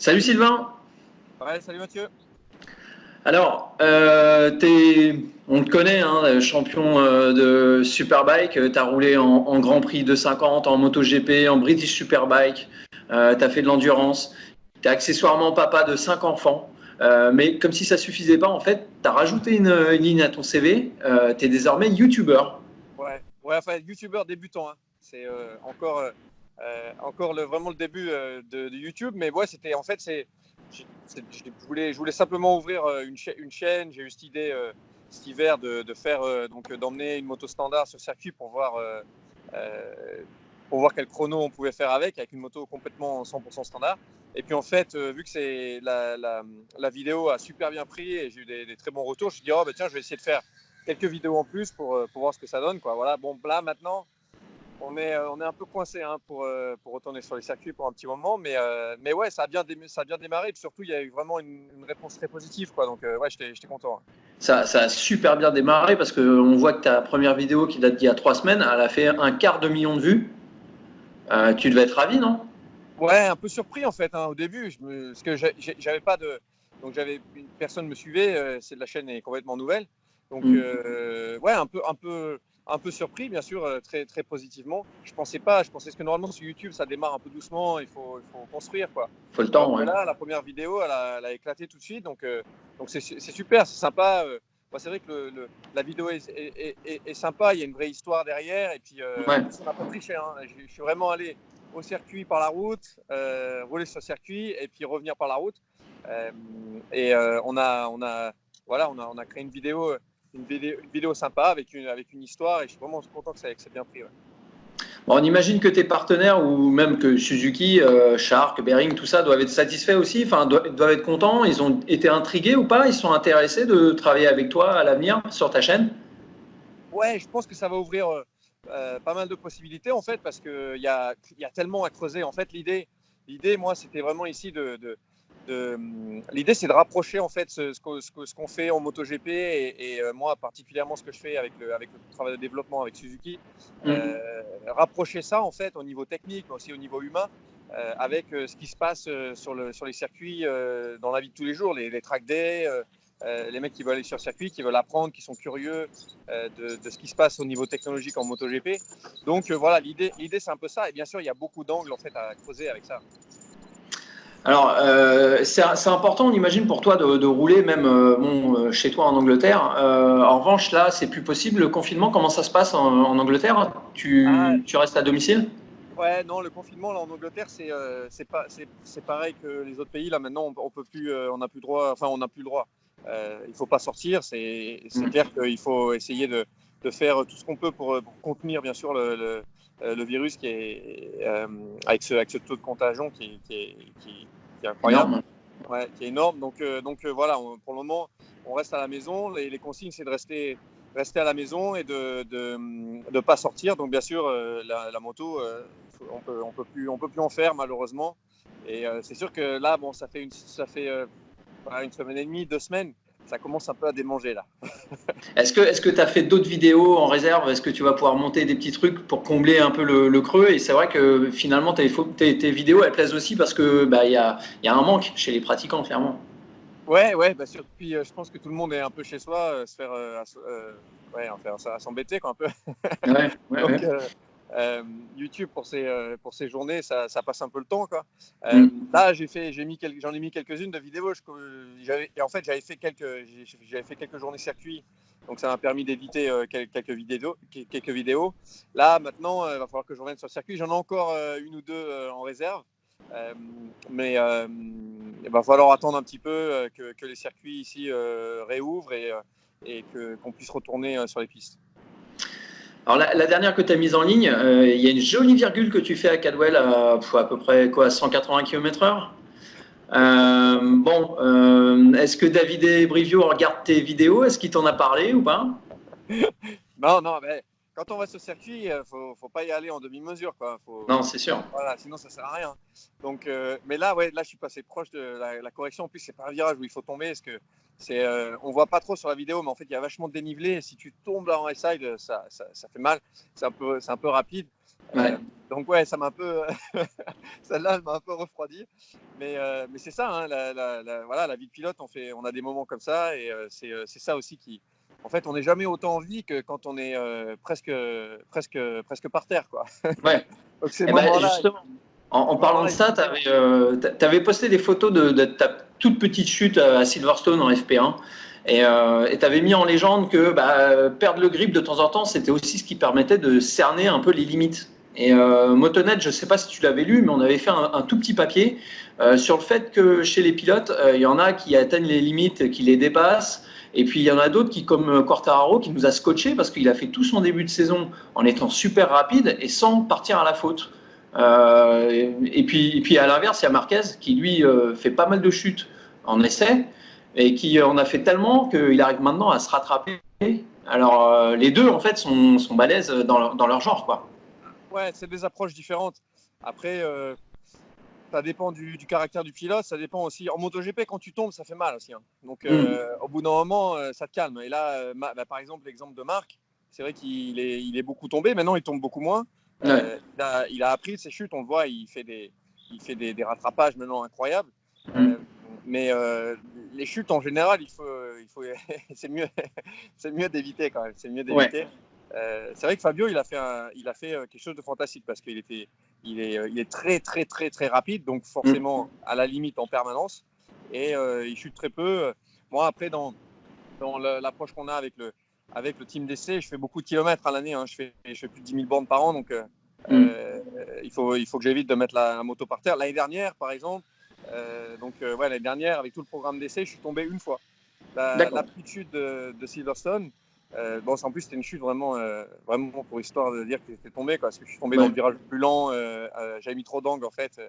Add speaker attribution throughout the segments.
Speaker 1: Salut Sylvain.
Speaker 2: Ouais, salut Mathieu.
Speaker 1: Alors, on te connaît, hein, champion de Superbike. Tu as roulé en Grand Prix 250, en MotoGP, en British Superbike. Tu as fait de l'endurance. Tu es accessoirement papa de 5 enfants. Mais comme si ça suffisait pas, en fait, tu as rajouté une ligne à ton CV. Tu es désormais YouTuber.
Speaker 2: Ouais, enfin, youtubeur débutant, hein. C'est encore vraiment le début de YouTube. Mais ouais, c'était en fait, je voulais simplement ouvrir une chaîne. J'ai eu cette idée cet hiver de faire d'emmener une moto standard sur circuit euh, pour voir quel chrono on pouvait faire avec une moto complètement 100% standard. Et puis en fait, vu que la vidéo a super bien pris et j'ai eu des très bons retours, je me suis dit, oh, bah, tiens, je vais essayer de faire quelques vidéos en plus pour voir ce que ça donne, quoi. Voilà. Bon, là maintenant, on est un peu coincé, hein, pour retourner sur les circuits pour un petit moment, mais ouais, ça a bien démarré. Et puis surtout, il y a eu vraiment une réponse très positive, quoi. Donc ouais, j'étais content, hein.
Speaker 1: Ça a super bien démarré parce qu'on voit que ta première vidéo qui date d'il y a 3 semaines, elle a fait 250 000 de vues. Tu devais être ravi, non?
Speaker 2: Ouais, un peu surpris en fait, hein, au début, parce que j'avais pas de, donc une personne me suivait, c'est la chaîne est complètement nouvelle, donc
Speaker 1: Mm.
Speaker 2: ouais, un peu surpris, bien sûr, très très positivement. Je pensais que normalement sur YouTube ça démarre un peu doucement, il faut construire, quoi.
Speaker 1: Faut le
Speaker 2: Alors
Speaker 1: temps,
Speaker 2: que
Speaker 1: ouais.
Speaker 2: là, la première vidéo, elle a éclaté tout de suite, donc c'est super, c'est sympa. Moi, c'est vrai que la vidéo est sympa, il y a une vraie histoire derrière, et puis en
Speaker 1: Ouais.
Speaker 2: plus on n'a pas triché, hein. Je suis vraiment allé au circuit par la route, rouler sur le circuit et puis revenir par la route. On a créé une vidéo sympa avec une histoire et je suis vraiment content que ça ait bien pris. Ouais.
Speaker 1: Bon, on imagine que tes partenaires ou même que Suzuki, Shark, Behring, tout ça doivent être satisfaits aussi, enfin doivent être contents. Ils ont été intrigués ou pas? Ils sont intéressés de travailler avec toi à l'avenir sur ta chaîne?
Speaker 2: Ouais, je pense que ça va ouvrir pas mal de possibilités en fait parce qu'il y a tellement à creuser. En fait, l'idée, moi, c'était vraiment ici l'idée, c'est de rapprocher en fait ce qu'on fait en MotoGP et moi particulièrement ce que je fais avec le travail de développement avec Suzuki,
Speaker 1: Mm.
Speaker 2: rapprocher ça en fait au niveau technique, mais aussi au niveau humain, avec ce qui se passe sur les circuits dans la vie de tous les jours, les track days. Les mecs qui veulent aller sur circuit, qui veulent apprendre, qui sont curieux de ce qui se passe au niveau technologique en MotoGP. Donc voilà, l'idée c'est un peu ça. Et bien sûr, il y a beaucoup d'angles en fait à creuser avec ça.
Speaker 1: Alors, c'est important, on imagine, pour toi de rouler même chez toi en Angleterre. En revanche, là, c'est plus possible. Le confinement, comment ça se passe en Angleterre?
Speaker 2: Ah,
Speaker 1: Tu restes à domicile?
Speaker 2: ouais, non, le confinement là en Angleterre, c'est pareil que les autres pays. Là maintenant, on peut plus, on n'a plus le droit. Enfin, on n'a plus le droit. Il faut pas sortir. C'est
Speaker 1: Mm.
Speaker 2: clair qu'il faut essayer de faire tout ce qu'on peut pour contenir bien sûr le virus qui est avec ce taux de contagion qui est incroyable.
Speaker 1: Énorme.
Speaker 2: Ouais, qui est énorme. Voilà, pour le moment, on reste à la maison. Les consignes, c'est de rester à la maison et de pas sortir. Donc bien sûr, la moto, on peut plus en faire malheureusement. Et c'est sûr que là, bon, ça fait voilà, une semaine et demie, 2 semaines, ça commence un peu à démanger là.
Speaker 1: Est-ce que tu as fait d'autres vidéos en réserve? Est-ce que tu vas pouvoir monter des petits trucs pour combler un peu le creux? Et c'est vrai que finalement, tes vidéos, elles plaisent aussi parce que bah, y a un manque chez les pratiquants, clairement.
Speaker 2: Ouais, ouais, bah sûr. Puis je pense que tout le monde est un peu chez soi, ouais, enfin, à s'embêter quoi, un peu.
Speaker 1: Ouais, ouais, ouais.
Speaker 2: Donc, YouTube pour ces journées, ça passe un peu le temps, quoi.
Speaker 1: Mm.
Speaker 2: Là, j'en ai mis quelques-unes de vidéos. Et en fait, j'avais fait quelques journées circuit, donc ça m'a permis d'éditer quelques vidéos. Là, maintenant, il va falloir que je revienne sur le circuit. J'en ai encore une ou deux en réserve. Euh, mais il va falloir attendre un petit peu que les circuits ici réouvrent et qu'on puisse retourner sur les pistes.
Speaker 1: Alors la dernière que tu as mise en ligne, il y a une jolie virgule que tu fais à Cadwell à peu près quoi, 180 km/h. Est-ce que David et Brivio regardent tes vidéos? Est-ce qu'il t'en a parlé ou pas?
Speaker 2: Non, non, mais quand on va sur le circuit, faut pas y aller en demi-mesure, quoi.
Speaker 1: Non, c'est sûr.
Speaker 2: Voilà, sinon ça sert à rien. Donc, mais là, ouais, là, je suis passé proche de la correction. En plus, c'est pas un virage où il faut tomber, parce que on voit pas trop sur la vidéo, mais en fait, il y a vachement de dénivelé. Et si tu tombes là en high side, ça fait mal. C'est un peu rapide.
Speaker 1: Ouais.
Speaker 2: Donc ouais, ça m'a un peu, celle-là, elle m'a un peu refroidi. Mais c'est ça, hein, voilà, la vie de pilote, on a des moments comme ça, et c'est ça aussi qui, en fait, on n'est jamais autant en vie que quand on est presque par terre, quoi.
Speaker 1: Ouais.
Speaker 2: Donc ces
Speaker 1: Et ben
Speaker 2: moments-là,
Speaker 1: justement, en
Speaker 2: ces
Speaker 1: parlant de
Speaker 2: moments-là, ils
Speaker 1: ça,
Speaker 2: sont
Speaker 1: tu
Speaker 2: différents.
Speaker 1: avais posté des photos de ta toute petite chute à Silverstone en FP1. Et tu avais mis en légende que perdre le grip de temps en temps, c'était aussi ce qui permettait de cerner un peu les limites. Et Motonet, je ne sais pas si tu l'avais lu, mais on avait fait un tout petit papier sur le fait que chez les pilotes, il y en a qui atteignent les limites, qui les dépassent. Et puis il y en a d'autres qui, comme Quartararo, qui nous a scotché parce qu'il a fait tout son début de saison en étant super rapide et sans partir à la faute. Et puis à l'inverse, il y a Marquez qui lui fait pas mal de chutes en essai et qui en a fait tellement qu'il arrive maintenant à se rattraper. Alors les deux en fait sont balèzes dans leur genre, quoi.
Speaker 2: Ouais, c'est des approches différentes. Après, ça dépend du caractère du pilote, ça dépend aussi. En MotoGP, quand tu tombes, ça fait mal aussi, hein. Donc, au bout d'un moment, ça te calme. Et là, par exemple, l'exemple de Marc, c'est vrai qu'il est beaucoup tombé. Maintenant, il tombe beaucoup moins.
Speaker 1: Ouais.
Speaker 2: Il a appris de ses chutes. On le voit, il fait des rattrapages maintenant incroyables.
Speaker 1: Mm.
Speaker 2: Euh, mais les chutes, en général, c'est mieux, c'est mieux d'éviter quand même. C'est mieux
Speaker 1: Ouais.
Speaker 2: d'éviter. C'est vrai que Fabio, il a fait quelque chose de fantastique parce il est très, très, très, très rapide, donc
Speaker 1: Mm.
Speaker 2: forcément à la limite en permanence. Et il chute très peu. Moi, après, dans l'approche qu'on a avec le team d'essai, je fais beaucoup de kilomètres à l'année, hein. Je fais plus de 10 000 bornes par an, donc
Speaker 1: Mm.
Speaker 2: il faut que j'évite de mettre la moto par terre. L'année dernière, par exemple, ouais, l'année dernière, avec tout le programme d'essai, je suis tombé une fois. La
Speaker 1: D'accord.
Speaker 2: petite chute de Silverstone, bon, en plus, c'était une chute vraiment, vraiment pour histoire de dire que j'étais tombé, quoi, parce que je suis tombé dans
Speaker 1: Ouais.
Speaker 2: le virage le plus lent. J'avais mis trop d'angle, en fait.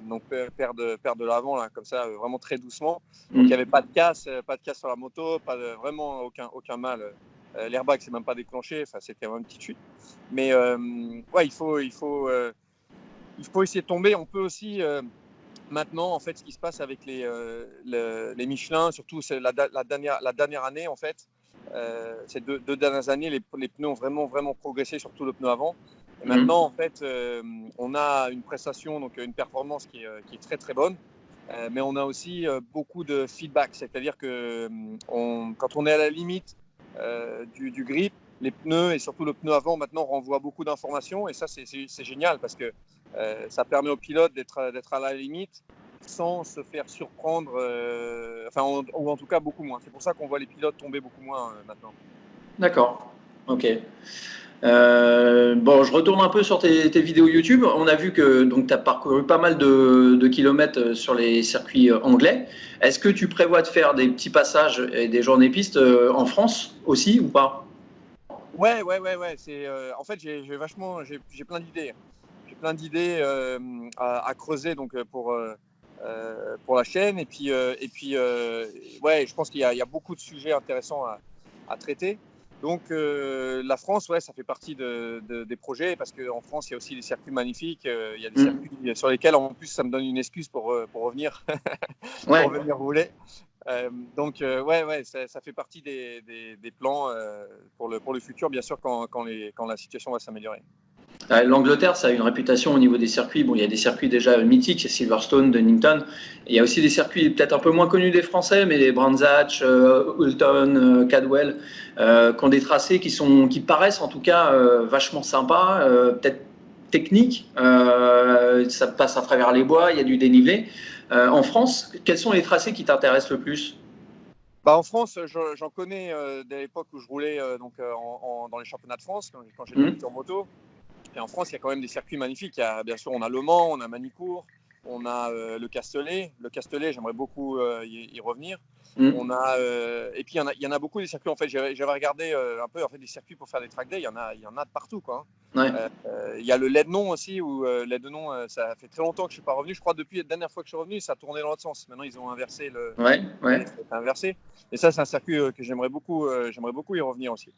Speaker 2: Donc, perdre de l'avant, là, comme ça, vraiment très doucement. Donc, il n'y
Speaker 1: Mm.
Speaker 2: avait pas de casse sur la moto, vraiment aucun mal. L'airbag s'est même pas déclenché. Enfin, c'était vraiment une petite chute. Mais ouais, il faut essayer de tomber. On peut aussi. Maintenant, en fait, ce qui se passe avec les Michelin, surtout la dernière année, en fait, ces deux dernières années, les pneus ont vraiment, vraiment progressé, surtout le pneu avant. Et
Speaker 1: Mm.
Speaker 2: maintenant, en fait, on a une prestation, donc une performance qui est très, très bonne. Mais on a aussi beaucoup de feedback, c'est-à-dire que quand on est à la limite du grip, les pneus et surtout le pneu avant maintenant renvoient beaucoup d'informations, et ça c'est génial parce que ça permet au pilote d'être à la limite sans se faire surprendre, ou en tout cas beaucoup moins. C'est pour ça qu'on voit les pilotes tomber beaucoup moins maintenant.
Speaker 1: D'accord. Ok. Bon, je retourne un peu sur tes vidéos YouTube. On a vu que donc tu as parcouru pas mal de kilomètres sur les circuits anglais. Est-ce que tu prévois de faire des petits passages et des journées pistes en France aussi ou pas?
Speaker 2: Ouais. En fait, j'ai plein d'idées. J'ai plein d'idées à creuser donc pour la chaîne. Ouais, je pense qu'il y a beaucoup de sujets intéressants à traiter. Donc, la France, ouais, ça fait partie des projets parce qu'en France, il y a aussi des circuits magnifiques. Il y a des
Speaker 1: Mm.
Speaker 2: circuits sur lesquels, en plus, ça me donne une excuse pour revenir, pour
Speaker 1: Ouais.
Speaker 2: venir rouler. Donc, ouais, ça fait partie des plans pour le futur, bien sûr, quand la situation va s'améliorer.
Speaker 1: L'Angleterre, ça a une réputation au niveau des circuits. Bon, il y a des circuits déjà mythiques, Silverstone, Donington. Et il y a aussi des circuits peut-être un peu moins connus des Français, mais les Brands Hatch, Hulton, Cadwell, qui ont des tracés qui paraissent en tout cas vachement sympas, peut-être techniques. Ça passe à travers les bois, il y a du dénivelé. En France, quels sont les tracés qui t'intéressent le plus?
Speaker 2: Bah, en France, j'en connais dès l'époque où je roulais dans les championnats de France, quand j'ai
Speaker 1: Hmm.
Speaker 2: débuté en moto. Et en France, il y a quand même des circuits magnifiques. Bien sûr, on a Le Mans, on a Manicourt, on a le Castellet. Le Castellet, j'aimerais beaucoup y revenir.
Speaker 1: Hmm.
Speaker 2: Et puis, il y en a beaucoup des circuits. En fait, j'avais regardé un peu des circuits pour faire des track days. Il y en a de partout, quoi.
Speaker 1: Ouais.
Speaker 2: Il y a le Ledenon aussi, où Ledenon, ça fait très longtemps que je ne suis pas revenu. Je crois depuis la dernière fois que je suis revenu, ça a tourné dans l'autre sens. Maintenant, ils ont inversé
Speaker 1: Ouais. Ouais.
Speaker 2: c'est inversé. Et ça, c'est un circuit que j'aimerais beaucoup y revenir aussi.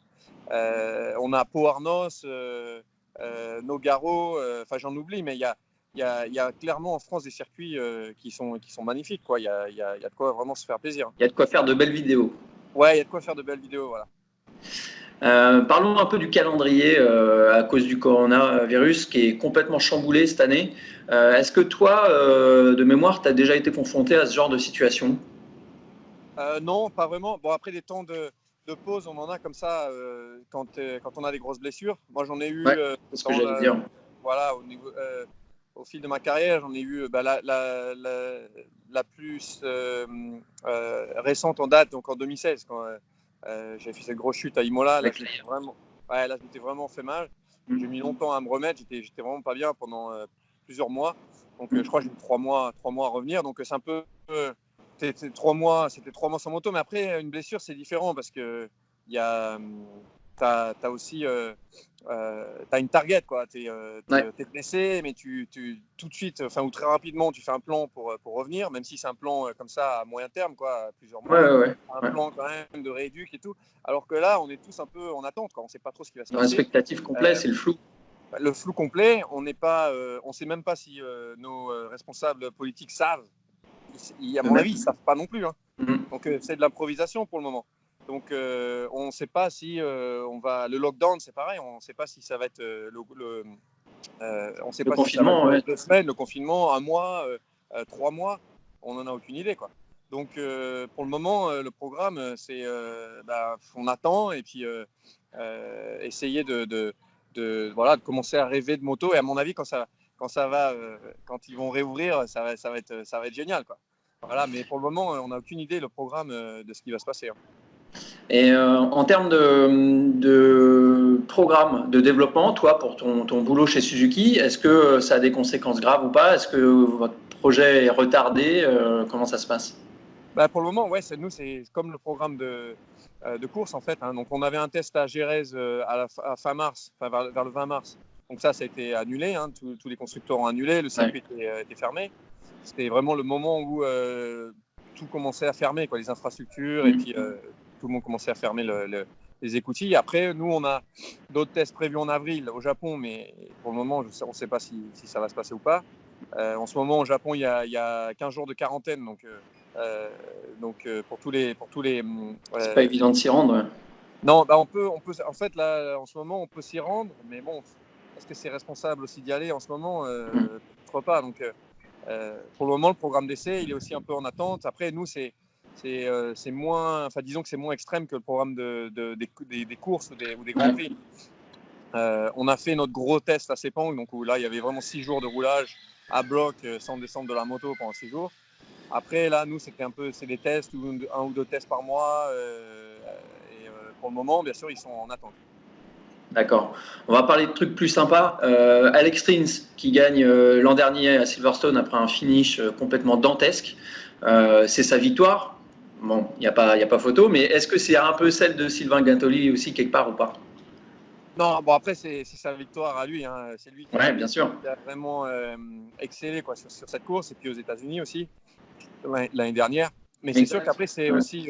Speaker 2: On a Pau Arnos, Nogaro, j'en oublie, mais il y a clairement en France des circuits qui sont magnifiques, quoi. Il y a de quoi vraiment se faire plaisir.
Speaker 1: Il y a de quoi faire de belles vidéos.
Speaker 2: Ouais, il y a de quoi faire de belles vidéos, voilà.
Speaker 1: Parlons un peu du calendrier à cause du coronavirus qui est complètement chamboulé cette année. Est-ce que toi, de mémoire, tu as déjà été confronté à ce genre de situation?
Speaker 2: Non, pas vraiment. Bon, après, des temps de pause, on en a comme ça quand on a des grosses blessures. Moi, j'en ai eu
Speaker 1: Ouais, c'est ce que j'allais dire.
Speaker 2: voilà, au fil de ma carrière, j'en ai eu la plus récente en date, donc en 2016, quand j'ai fait cette grosse chute à Imola. Là,
Speaker 1: Avec les...
Speaker 2: je m'étais vraiment fait mal. J'ai mis
Speaker 1: Mm,
Speaker 2: longtemps à me remettre. J'étais vraiment pas bien pendant plusieurs mois. Donc, je
Speaker 1: mm.
Speaker 2: crois que j'ai mis 3 mois à revenir. Donc, c'est un peu. C'était 3 mois, sans moto, mais après une blessure c'est différent parce que t'as aussi t'as une target quoi.
Speaker 1: Ouais,
Speaker 2: T'es blessé, mais tout de suite, enfin ou très rapidement, tu fais un plan pour revenir, même si c'est un plan comme ça à moyen terme quoi, à plusieurs
Speaker 1: ouais,
Speaker 2: mois,
Speaker 1: ouais, ouais,
Speaker 2: un
Speaker 1: ouais.
Speaker 2: plan quand même de rééduque et tout. Alors que là, on est tous un peu en attente quoi. On sait pas trop ce qui va se
Speaker 1: Dans
Speaker 2: passer.
Speaker 1: l'expectative complet,
Speaker 2: Euh,
Speaker 1: c'est le flou.
Speaker 2: le flou complet, on n'est pas, on sait même pas si nos responsables politiques savent. À mon avis, ils
Speaker 1: Eux-mêmes.
Speaker 2: savent pas non plus, hein.
Speaker 1: Mm.
Speaker 2: Donc c'est de l'improvisation pour le moment. Donc on ne sait pas si on va. Le lockdown, c'est pareil. On ne sait pas si ça va être on sait
Speaker 1: Le
Speaker 2: pas si ça va
Speaker 1: confinement,
Speaker 2: durer
Speaker 1: ouais.
Speaker 2: 2 semaines, le confinement, un mois, 3 mois. On n'en a aucune idée, quoi. Donc pour le moment, le programme, c'est on attend et puis essayer voilà, de commencer à rêver de moto. Et à mon avis, quand ils vont réouvrir, ça va être génial, quoi. Voilà, mais pour le moment, on n'a aucune idée le programme de ce qui va se passer, hein.
Speaker 1: Et en termes de programme de développement, toi, pour ton boulot chez Suzuki, est-ce que ça a des conséquences graves ou pas? Est-ce que votre projet est retardé? Comment ça se passe?
Speaker 2: Bah, pour le moment, ouais, c'est comme le programme de course en fait, hein. Donc on avait un test à Gérèse à fin mars, enfin vers le 20 mars. Donc ça a été annulé, hein. Tous les constructeurs ont annulé, le
Speaker 1: Ouais.
Speaker 2: circuit était fermé. C'était vraiment le moment où tout commençait à fermer, quoi, les infrastructures, et puis
Speaker 1: Mm.
Speaker 2: tout le monde commençait à fermer les écoutilles. Après, nous, on a d'autres tests prévus en avril au Japon, mais pour le moment, on ne sait pas si ça va se passer ou pas. En ce moment, au Japon, il y a 15 jours de quarantaine, donc pour tous les
Speaker 1: C'est pas évident de s'y rendre. Ouais.
Speaker 2: non, bah en fait là en ce moment on peut s'y rendre, mais bon, est-ce que c'est responsable aussi d'y aller en ce moment?
Speaker 1: Mm.
Speaker 2: Peut-être pas. Donc pour le moment le programme d'essai il est aussi un peu en attente. Après nous c'est moins, enfin disons que c'est moins extrême que le programme des courses ou des grands
Speaker 1: Ouais.
Speaker 2: prix. On a fait notre gros test à Sepang, donc où là il y avait vraiment 6 jours de roulage à bloc sans descendre de la moto pendant 6 jours. Après, là, nous, c'est des tests, un ou deux tests par mois. Et pour le moment, bien sûr, ils sont en attente.
Speaker 1: D'accord. On va parler de trucs plus sympas. Alex Rins qui gagne l'an dernier à Silverstone après un finish complètement dantesque. C'est sa victoire. Bon, y a pas photo, mais est-ce que c'est un peu celle de Sylvain Gintoli aussi quelque part ou pas?
Speaker 2: Non, bon, après, c'est sa victoire à lui, hein. C'est lui
Speaker 1: Ouais, bien sûr.
Speaker 2: qui a vraiment excellé quoi, sur cette course. Et puis aux États-Unis aussi, l'année dernière. Mais c'est sûr
Speaker 1: Exact.
Speaker 2: qu'après, c'est
Speaker 1: Ouais.
Speaker 2: aussi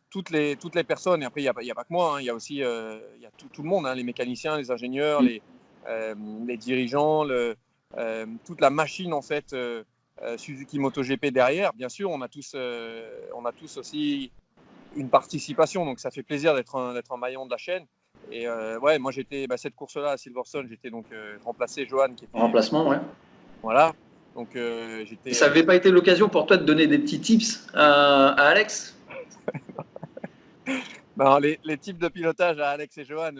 Speaker 2: toutes les personnes. Et après, il y a pas que moi, hein. Il y a aussi il y a tout le monde, hein, les mécaniciens, les ingénieurs,
Speaker 1: Mm.
Speaker 2: les dirigeants, toute la machine, en fait, Suzuki MotoGP derrière. Bien sûr, on a tous aussi une participation. Donc, ça fait plaisir d'être un maillon de la chaîne. Et ouais, moi, cette course-là à Silverstone, j'étais donc remplacé Johan qui
Speaker 1: En
Speaker 2: était.
Speaker 1: remplacement, ouais.
Speaker 2: Voilà. Donc,
Speaker 1: Et ça n'avait pas été l'occasion pour toi de donner des petits tips à Alex?
Speaker 2: non, les types de pilotage à Alex et Johan,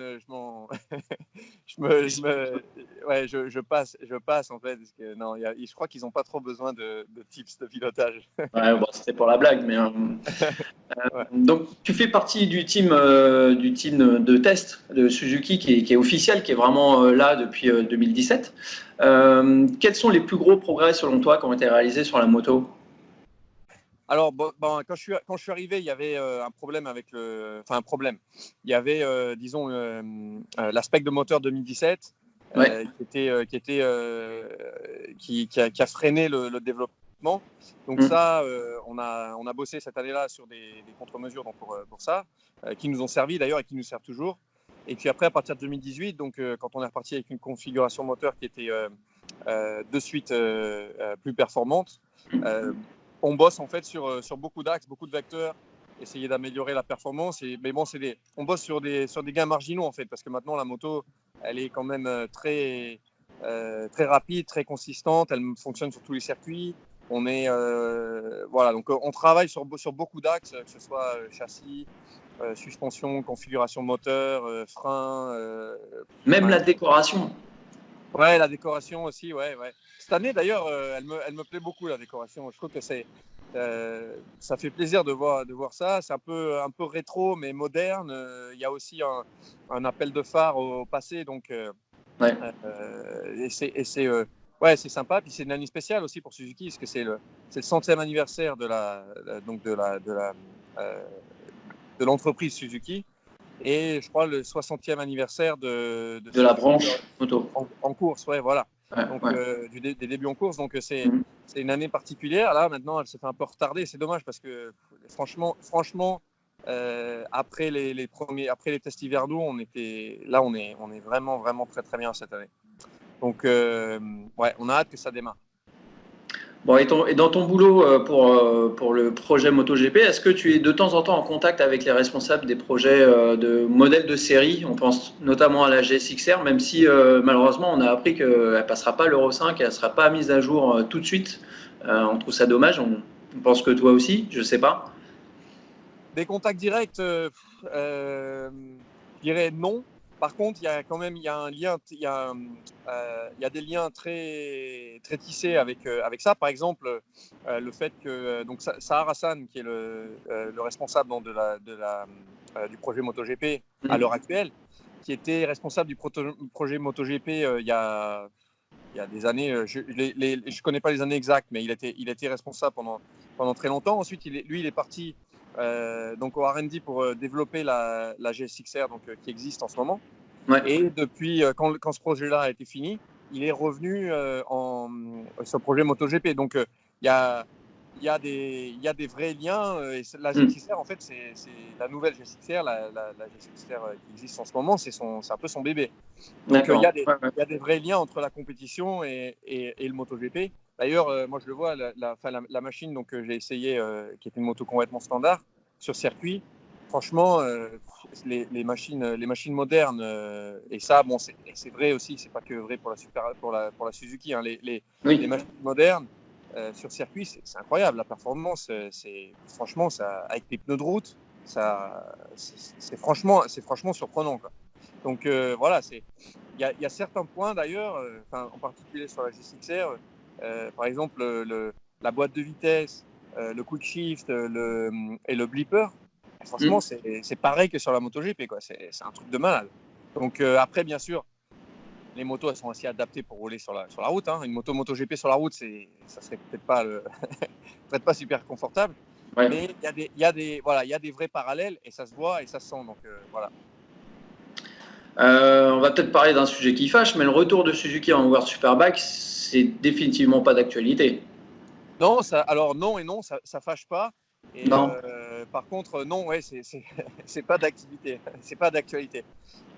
Speaker 2: ouais, je passe en fait, parce que non, je crois qu'ils n'ont pas trop besoin de tips de pilotage.
Speaker 1: Ouais, bon, c'était pour la blague, mais
Speaker 2: Ouais.
Speaker 1: donc tu fais partie du team de test de Suzuki qui est officiel, qui est vraiment là depuis 2017. Quels sont les plus gros progrès selon toi qui ont été réalisés sur la moto?
Speaker 2: Alors, bon, quand je suis arrivé, il y avait un problème enfin un problème. Il y avait, disons, l'aspect de moteur 2017
Speaker 1: Ouais.
Speaker 2: qui a freiné le développement. Donc
Speaker 1: Mm.
Speaker 2: ça, on a bossé cette année-là sur des contre-mesures donc pour ça, qui nous ont servi d'ailleurs et qui nous servent toujours. Et puis après, à partir de 2018, donc quand on est reparti avec une configuration moteur qui était de suite plus performante, on bosse en fait sur beaucoup d'axes, beaucoup de vecteurs. essayer d'améliorer la performance. Mais bon, on bosse sur des gains marginaux en fait, parce que maintenant la moto, elle est quand même très rapide, très consistante. Elle fonctionne sur tous les circuits. Voilà, donc on travaille sur beaucoup d'axes, que ce soit châssis, suspension, configuration moteur, frein.
Speaker 1: Même la décoration.
Speaker 2: Ouais, la décoration aussi, ouais. Cette année, d'ailleurs, elle me plaît beaucoup, la décoration. Je trouve que ça fait plaisir de voir ça. C'est un peu rétro, mais moderne. Il y a aussi un appel de phare au passé, donc
Speaker 1: Ouais.
Speaker 2: c'est sympa. Puis c'est une année spéciale aussi pour Suzuki, parce que c'est le 100e anniversaire de l'entreprise Suzuki. Et je crois le 60e anniversaire de
Speaker 1: la
Speaker 2: Suzuki
Speaker 1: branche moto.
Speaker 2: en course, ouais, voilà.
Speaker 1: Ouais,
Speaker 2: Donc,
Speaker 1: ouais.
Speaker 2: des débuts en course. Donc, c'est une année particulière. Là, maintenant, elle se fait un peu retarder. C'est dommage parce que, franchement, après les tests hivernaux, on est vraiment, vraiment très, très bien cette année. Donc, ouais, on a hâte que ça démarre.
Speaker 1: Bon, et dans ton boulot pour le projet MotoGP, est-ce que tu es de temps en temps en contact avec les responsables des projets de modèles de série? On pense notamment à la GSX-R, même si malheureusement on a appris qu'elle ne passera pas l'Euro 5, elle ne sera pas mise à jour tout de suite. On trouve ça dommage. On pense que toi aussi, je ne sais pas.
Speaker 2: Des contacts directs, je dirais non. Par contre, il y a quand même un lien, il y a des liens très, très tissés avec ça. Par exemple, le fait que donc Sahar Hassan, qui est le responsable du projet MotoGP à l'heure actuelle, qui était responsable du projet MotoGP il y a des années, je ne connais pas les années exactes, mais il a été responsable pendant très longtemps. Ensuite, lui, il est parti donc au R&D pour développer la GSX-R qui existe en ce moment.
Speaker 1: Ouais.
Speaker 2: Et depuis, quand ce projet-là a été fini, il est revenu sur le projet MotoGP. Donc, il y a des vrais liens. Et la GSX-R, en fait, c'est la nouvelle GSX-R, la GSX-R qui existe en ce moment, c'est un peu son bébé. Donc, il y a des vrais liens entre la compétition et le MotoGP. D'ailleurs, moi, je le vois, la machine que j'ai essayée, qui est une moto complètement standard, sur circuit, franchement, les machines modernes, et ça, bon, c'est vrai aussi, c'est pas que vrai pour la Suzuki, hein, les machines modernes sur circuit, c'est incroyable. La performance, franchement, avec les pneus de route, c'est franchement surprenant, quoi. Donc voilà, il y a certains points d'ailleurs, en particulier sur la GSX-R, par exemple la boîte de vitesse, le quick shift et le blipper. Franchement, c'est pareil que sur la MotoGP, quoi. C'est un truc de malade. Donc après, bien sûr, les motos, elles sont assez adaptées pour rouler sur la route, hein. Une moto MotoGP sur la route, ça serait peut-être pas super confortable. Ouais. Mais il y a des vrais parallèles et ça se voit et ça se sent. Donc voilà.
Speaker 1: On va peut-être parler d'un sujet qui fâche, mais le retour de Suzuki en World Superbike, c'est définitivement pas d'actualité.
Speaker 2: Non, non et non, ça fâche pas. Et par contre, non, ouais, c'est pas d'activité, c'est pas d'actualité.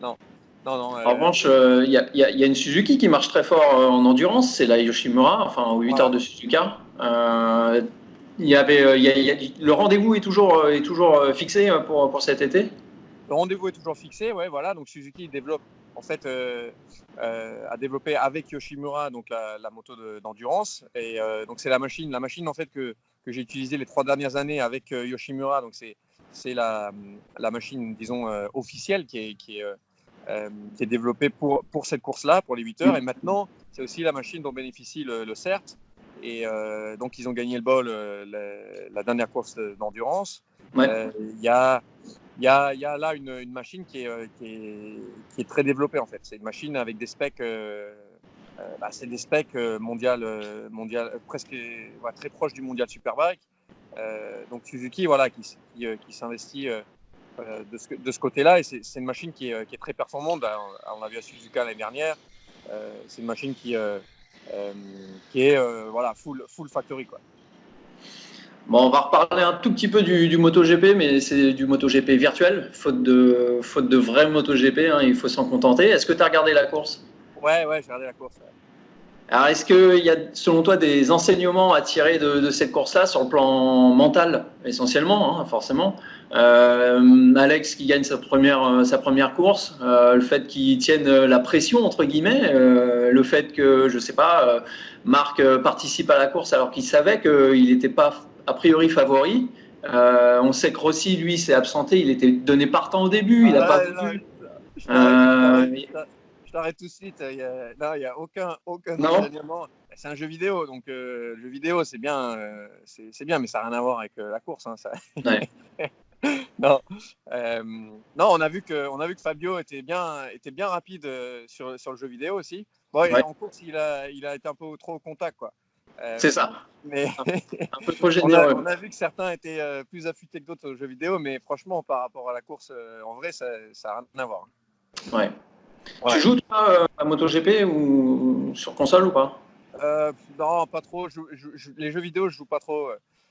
Speaker 2: Non.
Speaker 1: En revanche, il y a une Suzuki qui marche très fort en endurance, c'est la Yoshimura, enfin aux 8 heures de Suzuka. Le rendez-vous est toujours fixé pour cet été.
Speaker 2: Le rendez-vous est toujours fixé, ouais, voilà. Donc Suzuki développe, en fait, a développé avec Yoshimura donc la moto d'endurance. Et donc c'est la machine en fait que j'ai utilisée les 3 dernières années avec Yoshimura. Donc c'est la machine, disons, officielle qui est développée pour cette course-là, pour les 8 heures. Et maintenant, c'est aussi la machine dont bénéficie le CERT. Et donc ils ont gagné le bol la dernière course d'endurance.
Speaker 1: Ouais.
Speaker 2: Il y a là une machine qui est très développée en fait. C'est une machine avec des specs, c'est des specs mondial, presque très proche du mondial Superbike. Donc Suzuki, voilà, qui s'investit de ce côté-là, et c'est une machine qui est très performante. On l'a vu à Suzuka l'année dernière. C'est une machine qui est voilà, full factory, quoi.
Speaker 1: Bon, on va reparler un tout petit peu du MotoGP, mais c'est du MotoGP virtuel, faute de vrai MotoGP, hein, il faut s'en contenter. Est-ce que tu as regardé la course?
Speaker 2: Ouais, j'ai regardé la course. Ouais.
Speaker 1: Alors, est-ce qu'il y a, selon toi, des enseignements à tirer de cette course-là sur le plan mental, essentiellement, hein, forcément? Alex qui gagne sa première course, le fait qu'il tienne la pression, entre guillemets, le fait que, je sais pas, Marc participe à la course alors qu'il savait qu'il n'était pas a priori favori. On sait que Rossi, lui, s'est absenté, il était donné partant au début, il n'a pas voulu.
Speaker 2: Je t'arrête tout de suite. Non, il n'y a aucun
Speaker 1: Non.
Speaker 2: enseignement. C'est un jeu vidéo, donc le jeu vidéo, c'est bien, mais ça n'a rien à voir avec la course. Hein, ça.
Speaker 1: Ouais.
Speaker 2: Non, non, on a vu que Fabio était bien rapide sur le jeu vidéo aussi. Bon,
Speaker 1: Ouais.
Speaker 2: en course, il a été un peu trop au contact, quoi.
Speaker 1: C'est ça.
Speaker 2: Mais
Speaker 1: un peu trop généreux.
Speaker 2: on a vu que certains étaient plus affûtés que d'autres au jeu vidéo, mais franchement, par rapport à la course, en vrai, ça n'a rien à voir.
Speaker 1: Ouais.
Speaker 2: Ouais.
Speaker 1: Tu joues toi à MotoGP ou sur console ou pas?
Speaker 2: Non, pas trop. Les jeux vidéo, je joue pas trop.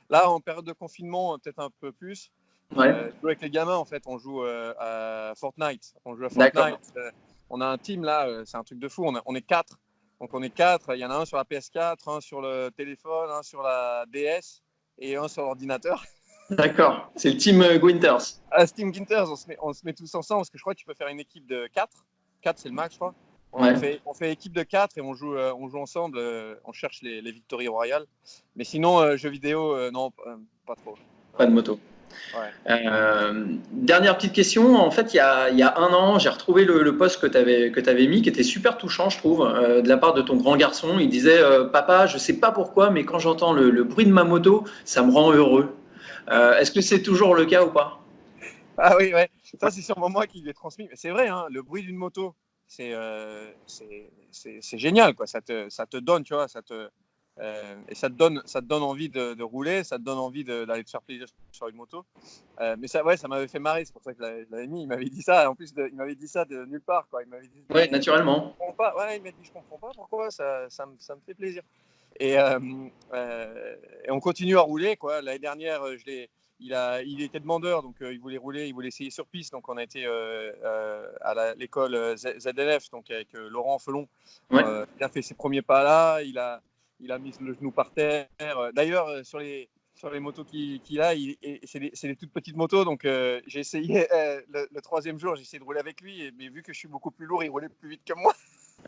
Speaker 2: Là, en période de confinement, peut-être un peu plus.
Speaker 1: Ouais.
Speaker 2: Je joue avec les gamins, en fait. On joue à Fortnite.
Speaker 1: D'accord.
Speaker 2: On a un team là, c'est un truc de fou. On est 4. Donc on est 4. Il y en a un sur la PS4, un sur le téléphone, un sur la DS et un sur l'ordinateur.
Speaker 1: D'accord. C'est le team Winters.
Speaker 2: À Steam Ginters, on se met tous ensemble parce que je crois que tu peux faire une équipe de 4. 4, c'est le max, je crois.
Speaker 1: Ouais.
Speaker 2: On fait équipe de 4 et on joue ensemble. On cherche les victories royales. Mais sinon, jeux vidéo, non, pas trop.
Speaker 1: Pas de moto.
Speaker 2: Ouais.
Speaker 1: Dernière petite question. En fait, il y a un an, j'ai retrouvé le post que tu avais mis, qui était super touchant, je trouve, de la part de ton grand garçon. Il disait Papa, je sais pas pourquoi, mais quand j'entends le bruit de ma moto, ça me rend heureux. Est-ce que c'est toujours le cas ou pas?
Speaker 2: Ah oui, ouais. Ça, c'est sûrement moi qui lui ai transmis. Mais c'est vrai, hein, le bruit d'une moto, c'est génial, quoi. Ça te donne, tu vois, et ça te donne envie de rouler, ça te donne envie d'aller te faire plaisir sur une moto. Mais ça, ouais, ça m'avait fait marrer, c'est pour ça que je l'avais mis. Il m'avait dit ça, en plus, il m'avait dit ça de nulle part, quoi. Il m'avait dit,
Speaker 1: Oui, naturellement.
Speaker 2: je comprends pas. Ouais, il m'a dit, je comprends pas pourquoi, ça me fait plaisir. Et, et on continue à rouler, quoi. L'année dernière, il était demandeur, donc il voulait rouler, il voulait essayer sur piste. Donc on a été à l'école ZLF, donc avec Laurent Felon.
Speaker 1: Ouais.
Speaker 2: Il a fait ses premiers pas là, il a mis le genou par terre. D'ailleurs, sur les motos qu'il a, c'est des toutes petites motos. Donc j'ai essayé le troisième jour, j'ai essayé de rouler avec lui, mais vu que je suis beaucoup plus lourd, il roulait plus vite que moi.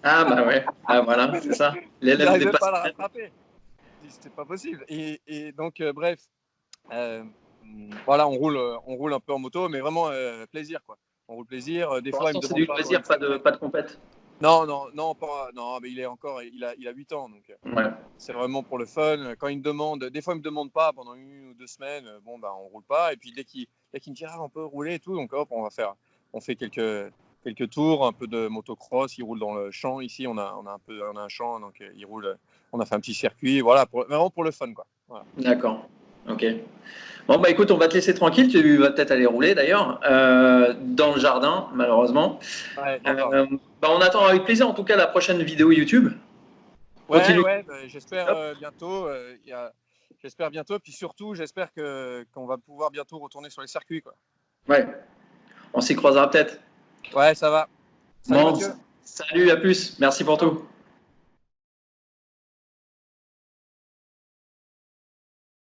Speaker 1: Ah bah ouais. Ah voilà, c'est ça.
Speaker 2: Je
Speaker 1: L'élève
Speaker 2: n'arrivais pas
Speaker 1: dépasse.
Speaker 2: à le rattraper. C'était pas possible. Et donc, bref, voilà, on roule un peu en moto, mais vraiment plaisir, quoi. On roule plaisir. Des
Speaker 1: Pour
Speaker 2: fois, il me
Speaker 1: l'instant, c'est
Speaker 2: demande
Speaker 1: du
Speaker 2: pas pendant
Speaker 1: loisir,
Speaker 2: une semaine.
Speaker 1: pas de compète.
Speaker 2: Non, mais il a 8 ans, donc
Speaker 1: Ouais.
Speaker 2: c'est vraiment pour le fun. Quand il me demande, des fois, il me demande pas pendant 1 ou 2 semaines. Bon, bah, on roule pas. Et puis dès qu'il me dit, on peut rouler et tout, donc hop, on fait quelques tours, un peu de motocross. Il roule dans le champ ici. On a un champ, donc il roule. On a fait un petit circuit, voilà, vraiment pour le fun, quoi. Voilà.
Speaker 1: D'accord. Ok. Bon, bah écoute, on va te laisser tranquille. Tu vas peut-être aller rouler d'ailleurs, dans le jardin, malheureusement.
Speaker 2: Ouais, d'accord.
Speaker 1: Bah, on attend avec plaisir, en tout cas, la prochaine vidéo YouTube. Continue.
Speaker 2: Ouais, bah, j'espère bientôt. J'espère bientôt. Puis surtout, j'espère qu'on va pouvoir bientôt retourner sur les circuits, quoi.
Speaker 1: Ouais, on s'y croisera peut-être.
Speaker 2: Ouais, ça va. Salut
Speaker 1: Bon,
Speaker 2: Mathieu.
Speaker 1: salut, à plus. Merci pour
Speaker 2: Ciao.
Speaker 1: tout.